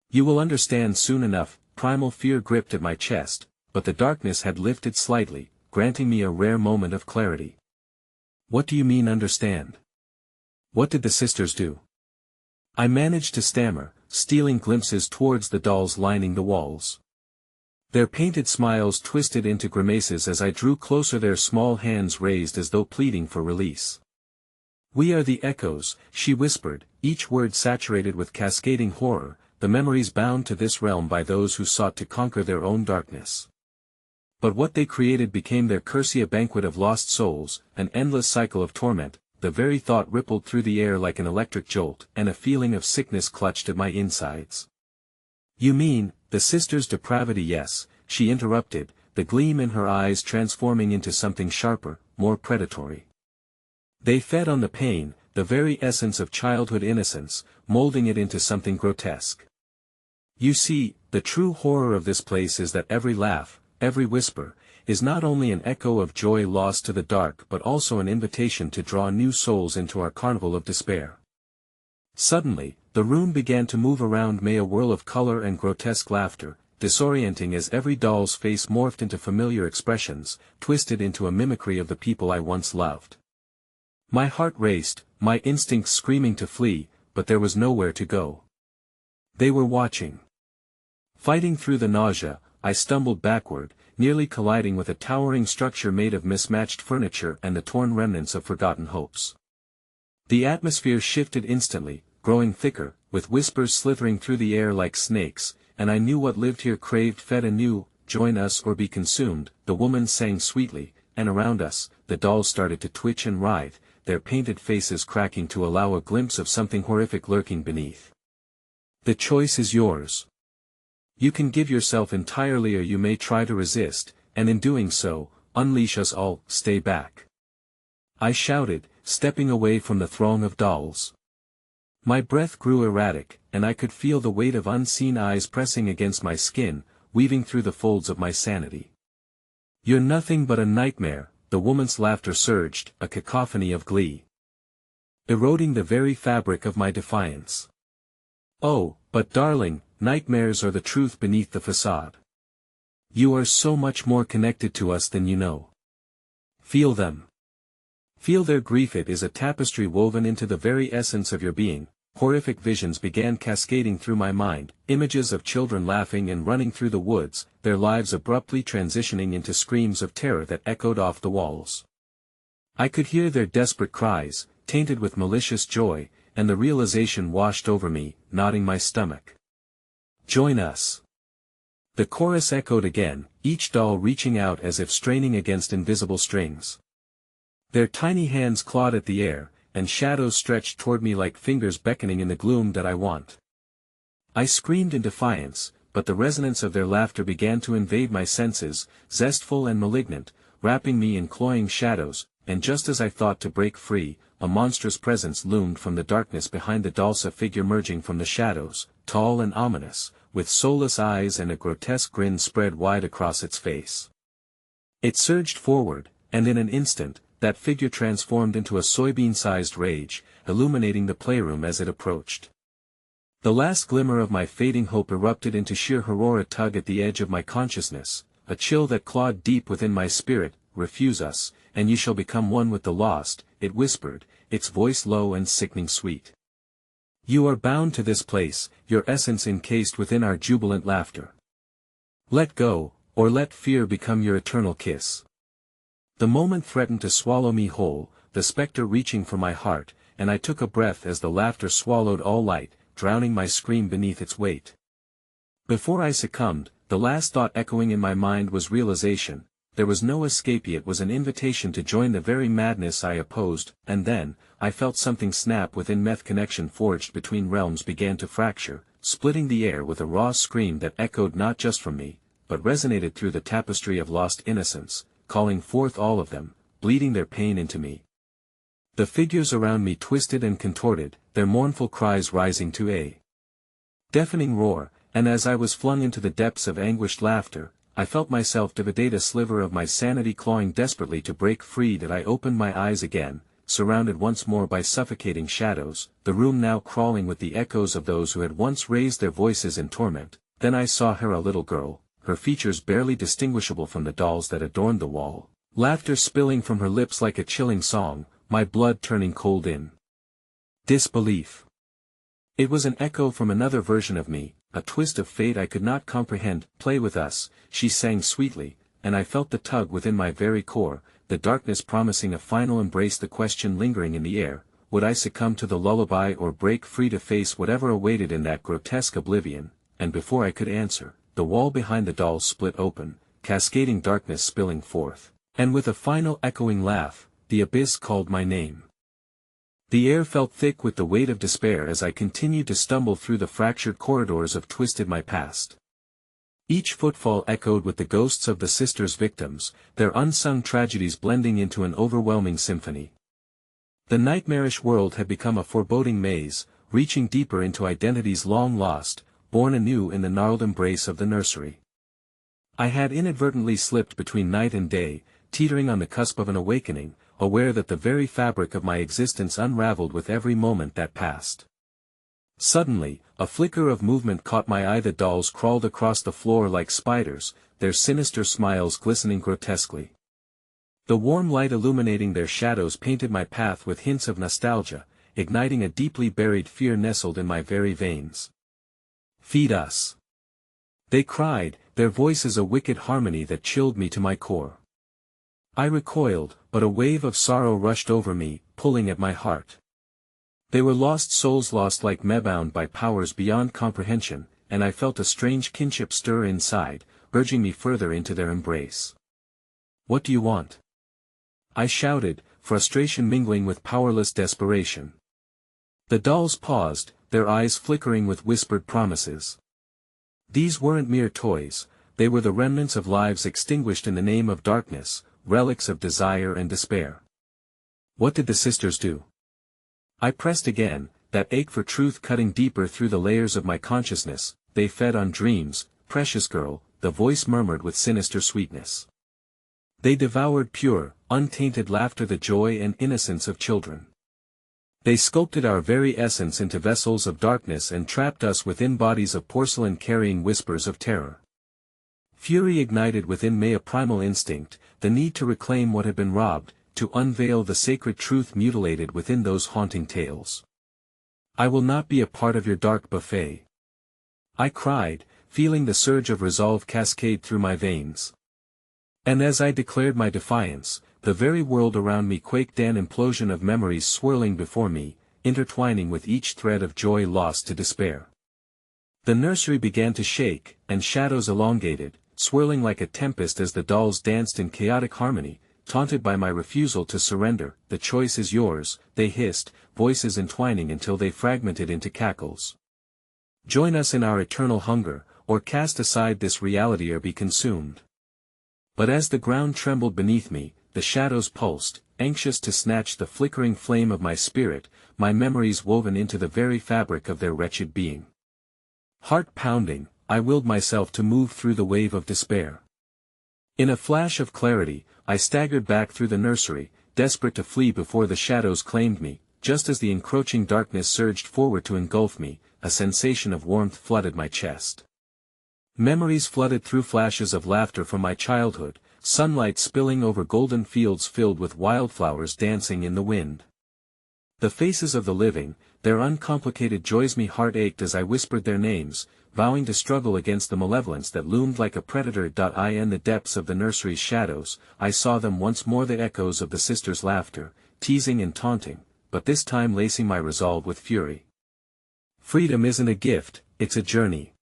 You will understand soon enough. Primal fear gripped at my chest, but the darkness had lifted slightly, granting me a rare moment of clarity. What do you mean understand? What did the sisters do? I managed to stammer, stealing glimpses towards the dolls lining the walls. Their painted smiles twisted into grimaces as I drew closer, their small hands raised as though pleading for release. We are the echoes, she whispered, each word saturated with cascading horror, the memories bound to this realm by those who sought to conquer their own darkness. But what they created became their curse, a banquet of lost souls, an endless cycle of torment. The very thought rippled through the air like an electric jolt, and a feeling of sickness clutched at my insides. You mean, the sisters' depravity? Yes, she interrupted, the gleam in her eyes transforming into something sharper, more predatory. They fed on the pain, the very essence of childhood innocence, molding it into something grotesque. You see, the true horror of this place is that every laugh, every whisper, is not only an echo of joy lost to the dark but also an invitation to draw new souls into our carnival of despair. Suddenly, the room began to move around me, a whirl of color and grotesque laughter, disorienting as every doll's face morphed into familiar expressions, twisted into a mimicry of the people I once loved. My heart raced, my instincts screaming to flee, but there was nowhere to go. They were watching. Fighting through the nausea, I stumbled backward, nearly colliding with a towering structure made of mismatched furniture and the torn remnants of forgotten hopes. The atmosphere shifted instantly, growing thicker, with whispers slithering through the air like snakes, and I knew what lived here craved fed anew. "Join us or be consumed," the woman sang sweetly, and around us, the dolls started to twitch and writhe, their painted faces cracking to allow a glimpse of something horrific lurking beneath. The choice is yours. You can give yourself entirely, or you may try to resist, and in doing so, unleash us all. "Stay back!" I shouted, stepping away from the throng of dolls. My breath grew erratic, and I could feel the weight of unseen eyes pressing against my skin, weaving through the folds of my sanity. "You're nothing but a nightmare," the woman's laughter surged, a cacophony of glee, eroding the very fabric of my defiance. "Oh, but darling, nightmares are the truth beneath the facade. You are so much more connected to us than you know. Feel them. Feel their grief. It is a tapestry woven into the very essence of your being." Horrific visions began cascading through my mind, images of children laughing and running through the woods, their lives abruptly transitioning into screams of terror that echoed off the walls. I could hear their desperate cries, tainted with malicious joy, and the realization washed over me, knotting my stomach. "Join us!" The chorus echoed again, each doll reaching out as if straining against invisible strings. Their tiny hands clawed at the air, and shadows stretched toward me like fingers beckoning in the gloom that I want. I screamed in defiance, but the resonance of their laughter began to invade my senses, zestful and malignant, wrapping me in cloying shadows, and just as I thought to break free, a monstrous presence loomed from the darkness behind the dolls, a figure emerging from the shadows, tall and ominous, with soulless eyes and a grotesque grin spread wide across its face. It surged forward, and in an instant, that figure transformed into a soybean-sized rage, illuminating the playroom as it approached. The last glimmer of my fading hope erupted into sheer horror, a tug at the edge of my consciousness, a chill that clawed deep within my spirit. "Refuse us, and ye shall become one with the lost," it whispered, its voice low and sickening sweet. "You are bound to this place, your essence encased within our jubilant laughter. Let go, or let fear become your eternal kiss." The moment threatened to swallow me whole, the spectre reaching for my heart, and I took a breath as the laughter swallowed all light, drowning my scream beneath its weight. Before I succumbed, the last thought echoing in my mind was realization. There was no escape. It was an invitation to join the very madness I opposed, and then, I felt something snap within me. Connection forged between realms began to fracture, splitting the air with a raw scream that echoed not just from me, but resonated through the tapestry of lost innocence, calling forth all of them, bleeding their pain into me. The figures around me twisted and contorted, their mournful cries rising to a deafening roar, and as I was flung into the depths of anguished laughter, I felt myself divided, a sliver of my sanity clawing desperately to break free. That I opened my eyes again, surrounded once more by suffocating shadows, the room now crawling with the echoes of those who had once raised their voices in torment. Then I saw her, a little girl, her features barely distinguishable from the dolls that adorned the wall, laughter spilling from her lips like a chilling song, my blood turning cold in disbelief. It was an echo from another version of me, a twist of fate I could not comprehend. "Play with us," she sang sweetly, and I felt the tug within my very core, the darkness promising a final embrace, the question lingering in the air: would I succumb to the lullaby or break free to face whatever awaited in that grotesque oblivion? And before I could answer, the wall behind the dolls split open, cascading darkness spilling forth, and with a final echoing laugh, the abyss called my name. The air felt thick with the weight of despair as I continued to stumble through the fractured corridors of twisted my past. Each footfall echoed with the ghosts of the sisters' victims, their unsung tragedies blending into an overwhelming symphony. The nightmarish world had become a foreboding maze, reaching deeper into identities long lost, born anew in the gnarled embrace of the nursery. I had inadvertently slipped between night and day, teetering on the cusp of an awakening, aware that the very fabric of my existence unraveled with every moment that passed. Suddenly, a flicker of movement caught my eye. The dolls crawled across the floor like spiders, their sinister smiles glistening grotesquely. The warm light illuminating their shadows painted my path with hints of nostalgia, igniting a deeply buried fear nestled in my very veins. "Feed us!" they cried, their voices a wicked harmony that chilled me to my core. I recoiled, but a wave of sorrow rushed over me, pulling at my heart. They were lost souls, lost like me, bound by powers beyond comprehension, and I felt a strange kinship stir inside, urging me further into their embrace. "What do you want?" I shouted, frustration mingling with powerless desperation. The dolls paused, their eyes flickering with whispered promises. These weren't mere toys, they were the remnants of lives extinguished in the name of darkness, relics of desire and despair. What did the sisters do? I pressed again, that ache for truth cutting deeper through the layers of my consciousness. "They fed on dreams, precious girl," the voice murmured with sinister sweetness. "They devoured pure, untainted laughter, the joy and innocence of children. They sculpted our very essence into vessels of darkness and trapped us within bodies of porcelain carrying whispers of terror." Fury ignited within me, a primal instinct, the need to reclaim what had been robbed, to unveil the sacred truth mutilated within those haunting tales. "I will not be a part of your dark buffet," I cried, feeling the surge of resolve cascade through my veins. And as I declared my defiance, the very world around me quaked, an implosion of memories swirling before me, intertwining with each thread of joy lost to despair. The nursery began to shake, and shadows elongated, swirling like a tempest as the dolls danced in chaotic harmony, taunted by my refusal to surrender. "The choice is yours," they hissed, voices entwining until they fragmented into cackles. "Join us in our eternal hunger, or cast aside this reality or be consumed." But as the ground trembled beneath me, the shadows pulsed, anxious to snatch the flickering flame of my spirit, my memories woven into the very fabric of their wretched being. Heart pounding, I willed myself to move through the wave of despair. In a flash of clarity, I staggered back through the nursery, desperate to flee before the shadows claimed me. Just as the encroaching darkness surged forward to engulf me, a sensation of warmth flooded my chest. Memories flooded through, flashes of laughter from my childhood, sunlight spilling over golden fields filled with wildflowers dancing in the wind. The faces of the living, their uncomplicated joys. My heart ached as I whispered their names, vowing to struggle against the malevolence that loomed like a predator. In the depths of the nursery's shadows, I saw them once more, the echoes of the sisters' laughter, teasing and taunting, but this time lacing my resolve with fury. "Freedom isn't a gift, it's a journey,"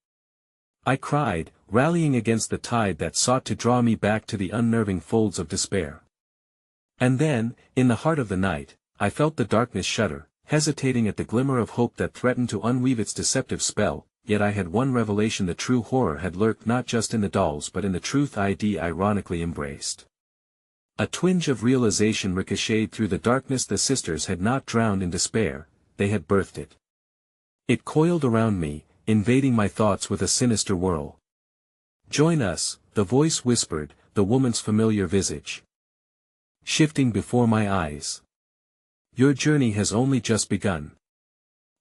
I cried, rallying against the tide that sought to draw me back to the unnerving folds of despair. And then, in the heart of the night, I felt the darkness shudder, hesitating at the glimmer of hope that threatened to unweave its deceptive spell. Yet I had one revelation: the true horror had lurked not just in the dolls but in the truth I'd ironically embraced. A twinge of realization ricocheted through the darkness. The sisters had not drowned in despair, they had birthed it. It coiled around me, invading my thoughts with a sinister whirl. "Join us," the voice whispered, the woman's familiar visage shifting before my eyes. "Your journey has only just begun.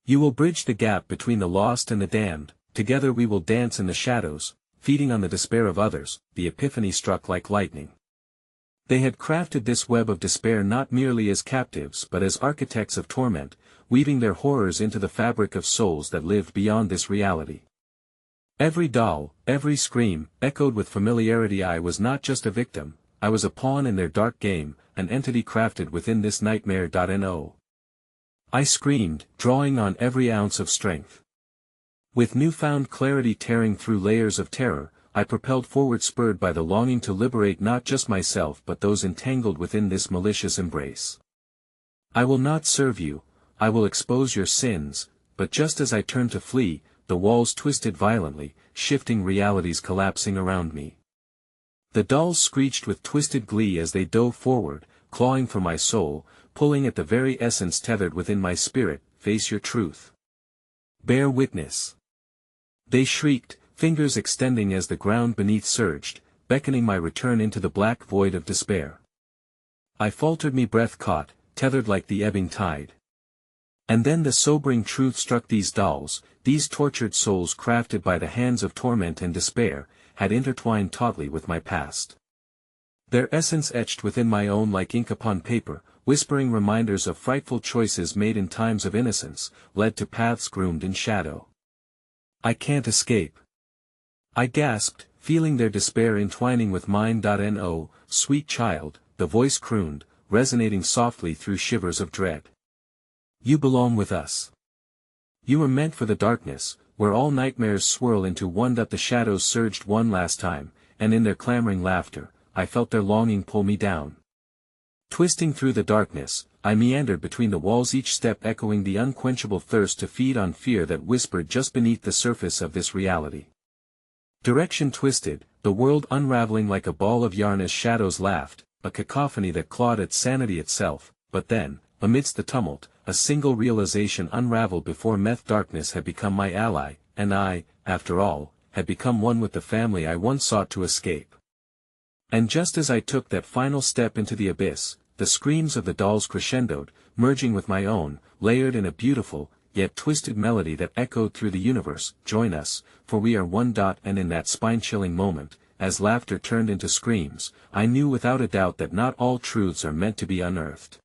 You will bridge the gap between the lost and the damned. Together we will dance in the shadows, feeding on the despair of others." The epiphany struck like lightning. They had crafted this web of despair not merely as captives but as architects of torment, weaving their horrors into the fabric of souls that lived beyond this reality. Every doll, every scream, echoed with familiarity. I was not just a victim, I was a pawn in their dark game, an entity crafted within this nightmare. No. I screamed, drawing on every ounce of strength. With newfound clarity tearing through layers of terror, I propelled forward, spurred by the longing to liberate not just myself but those entangled within this malicious embrace. "I will not serve you, I will expose your sins." But just as I turned to flee, the walls twisted violently, shifting realities collapsing around me. The dolls screeched with twisted glee as they dove forward, clawing for my soul, pulling at the very essence tethered within my spirit. "Face your truth. Bear witness." They shrieked, fingers extending as the ground beneath surged, beckoning my return into the black void of despair. I faltered, me breath caught, tethered like the ebbing tide. And then the sobering truth struck: these dolls, these tortured souls crafted by the hands of torment and despair, had intertwined tautly with my past. Their essence etched within my own like ink upon paper, whispering reminders of frightful choices made in times of innocence, led to paths groomed in shadow. I can't escape, I gasped, feeling their despair entwining with mine. No, sweet child, the voice crooned, resonating softly through shivers of dread. You belong with us. You were meant for the darkness, where all nightmares swirl into one. The shadows surged one last time, and in their clamoring laughter, I felt their longing pull me down. Twisting through the darkness, I meandered between the walls, each step echoing the unquenchable thirst to feed on fear that whispered just beneath the surface of this reality. Direction twisted, the world unraveling like a ball of yarn as shadows laughed, a cacophony that clawed at sanity itself. But then, amidst the tumult, a single realization unraveled before me: darkness had become my ally, and I, after all, had become one with the family I once sought to escape. And just as I took that final step into the abyss, the screams of the dolls crescendoed, merging with my own, layered in a beautiful, yet twisted melody that echoed through the universe. Join us, for we are one. And in that spine-chilling moment, as laughter turned into screams, I knew without a doubt that not all truths are meant to be unearthed.